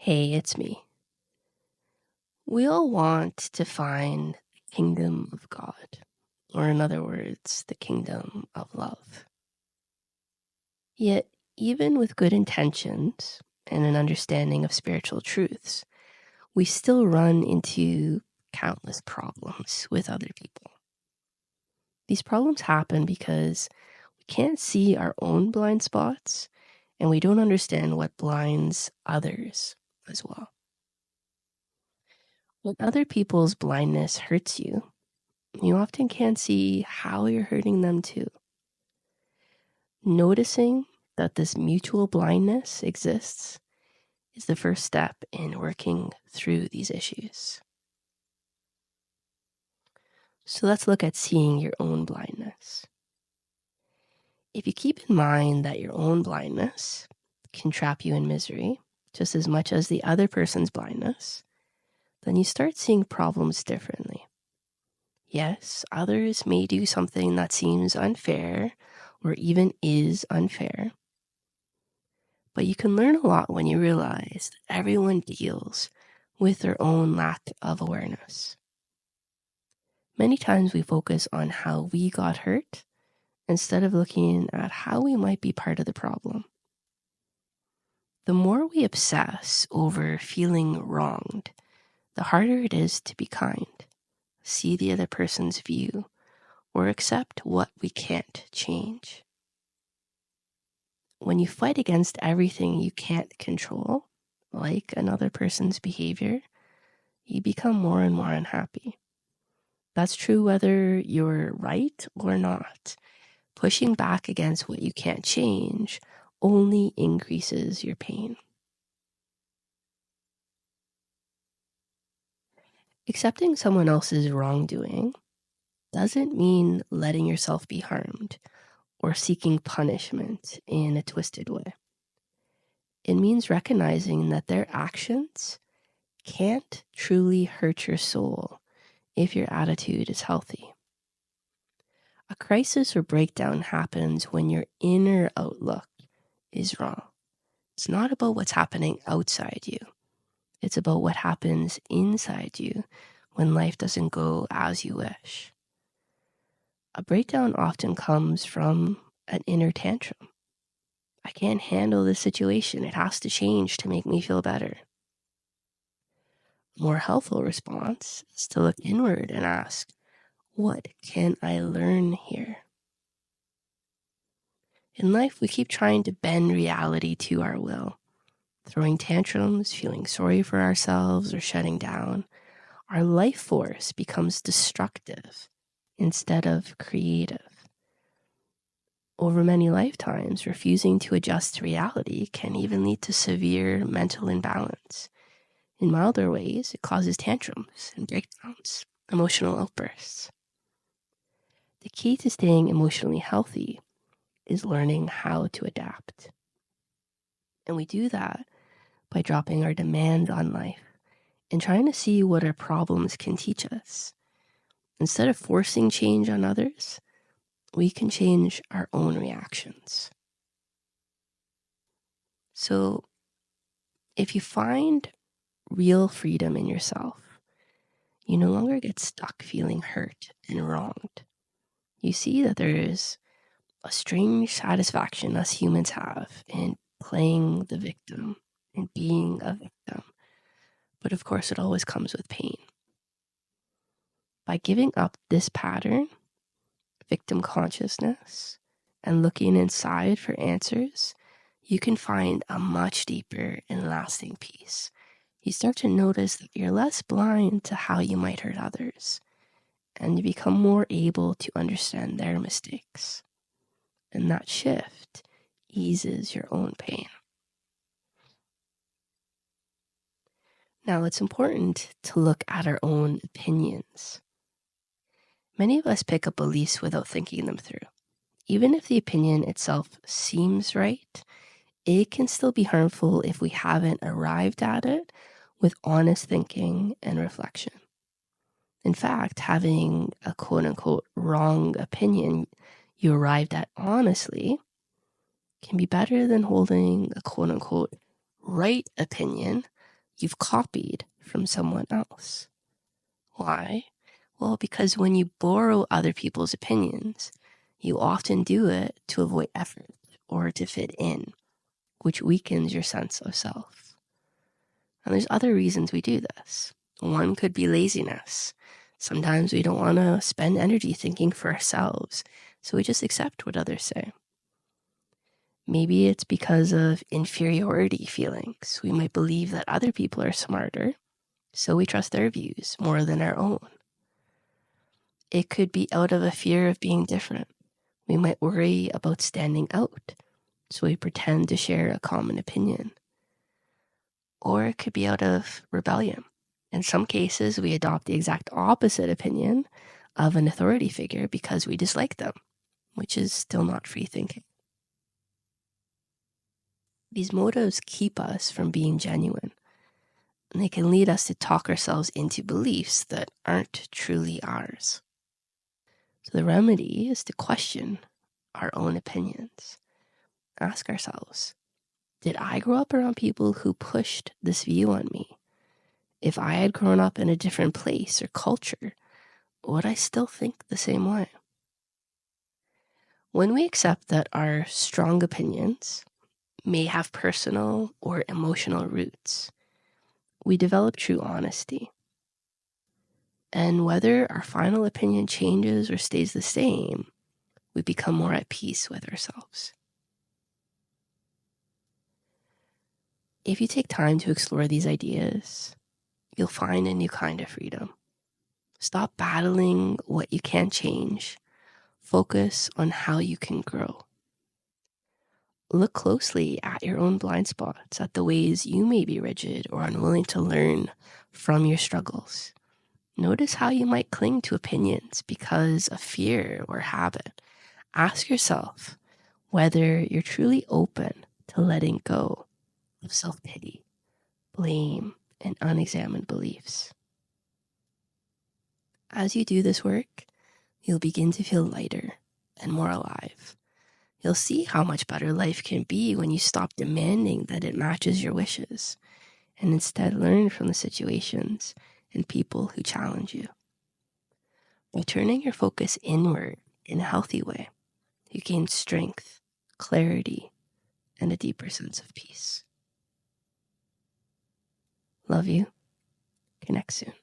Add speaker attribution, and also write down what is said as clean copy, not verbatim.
Speaker 1: Hey, it's me. We all want to find the kingdom of God, or in other words, the kingdom of love. Yet, even with good intentions and an understanding of spiritual truths, we still run into countless problems with other people. These problems happen because we can't see our own blind spots and we don't understand what blinds others as well. When other people's blindness hurts you, you often can't see how you're hurting them too. Noticing that this mutual blindness exists is the first step in working through these issues. So let's look at seeing your own blindness. If you keep in mind that your own blindness can trap you in misery just as much as the other person's blindness, then you start seeing problems differently. Yes, others may do something that seems unfair or even is unfair, but you can learn a lot when you realize that everyone deals with their own lack of awareness. Many times we focus on how we got hurt instead of looking at how we might be part of the problem. The more we obsess over feeling wronged, the harder it is to be kind, see the other person's view, or accept what we can't change. When you fight against everything you can't control, like another person's behavior, you become more and more unhappy. That's true whether you're right or not. Pushing back against what you can't change only increases your pain. Accepting someone else's wrongdoing doesn't mean letting yourself be harmed or seeking punishment in a twisted way. It means recognizing that their actions can't truly hurt your soul if your attitude is healthy. A crisis or breakdown happens when your inner outlook is wrong. It's not about what's happening outside you. It's about what happens inside you when life doesn't go as you wish. A breakdown often comes from an inner tantrum. I can't handle this situation. It has to change to make me feel better. A more helpful response is to look inward and ask, what can I learn here? In life, we keep trying to bend reality to our will, throwing tantrums, feeling sorry for ourselves, or shutting down. Our life force becomes destructive instead of creative. Over many lifetimes, refusing to adjust to reality can even lead to severe mental imbalance. In milder ways, it causes tantrums and breakdowns, emotional outbursts. The key to staying emotionally healthy is learning how to adapt. And we do that by dropping our demands on life and trying to see what our problems can teach us. Instead of forcing change on others, we can change our own reactions. So if you find real freedom in yourself, you no longer get stuck feeling hurt and wronged. You see that there is a strange satisfaction us humans have in playing the victim and being a victim. But of course, it always comes with pain. By giving up this pattern, victim consciousness, and looking inside for answers, you can find a much deeper and lasting peace. You start to notice that you're less blind to how you might hurt others, and you become more able to understand their mistakes. And that shift eases your own pain. Now, it's important to look at our own opinions. Many of us pick up beliefs without thinking them through. Even if the opinion itself seems right, it can still be harmful if we haven't arrived at it with honest thinking and reflection. In fact, having a quote-unquote wrong opinion you arrived at honestly can be better than holding a quote-unquote right opinion you've copied from someone else. Why? Well, because when you borrow other people's opinions, you often do it to avoid effort or to fit in, which weakens your sense of self. And there's other reasons we do this. One could be laziness. Sometimes we don't want to spend energy thinking for ourselves, so we just accept what others say. Maybe it's because of inferiority feelings. We might believe that other people are smarter, so we trust their views more than our own. It could be out of a fear of being different. We might worry about standing out, so we pretend to share a common opinion. Or it could be out of rebellion. In some cases, we adopt the exact opposite opinion of an authority figure because we dislike them, which is still not free thinking. These motives keep us from being genuine, and they can lead us to talk ourselves into beliefs that aren't truly ours. So the remedy is to question our own opinions. Ask ourselves, did I grow up around people who pushed this view on me? If I had grown up in a different place or culture, would I still think the same way? When we accept that our strong opinions may have personal or emotional roots, we develop true honesty. And whether our final opinion changes or stays the same, we become more at peace with ourselves. If you take time to explore these ideas, you'll find a new kind of freedom. Stop battling what you can't change. Focus on how you can grow. Look closely at your own blind spots, at the ways you may be rigid or unwilling to learn from your struggles. Notice how you might cling to opinions because of fear or habit. Ask yourself whether you're truly open to letting go of self-pity, blame, and unexamined beliefs. As you do this work, you'll begin to feel lighter and more alive. You'll see how much better life can be when you stop demanding that it matches your wishes and instead learn from the situations and people who challenge you. By turning your focus inward in a healthy way, you gain strength, clarity, and a deeper sense of peace. Love you. Connect soon.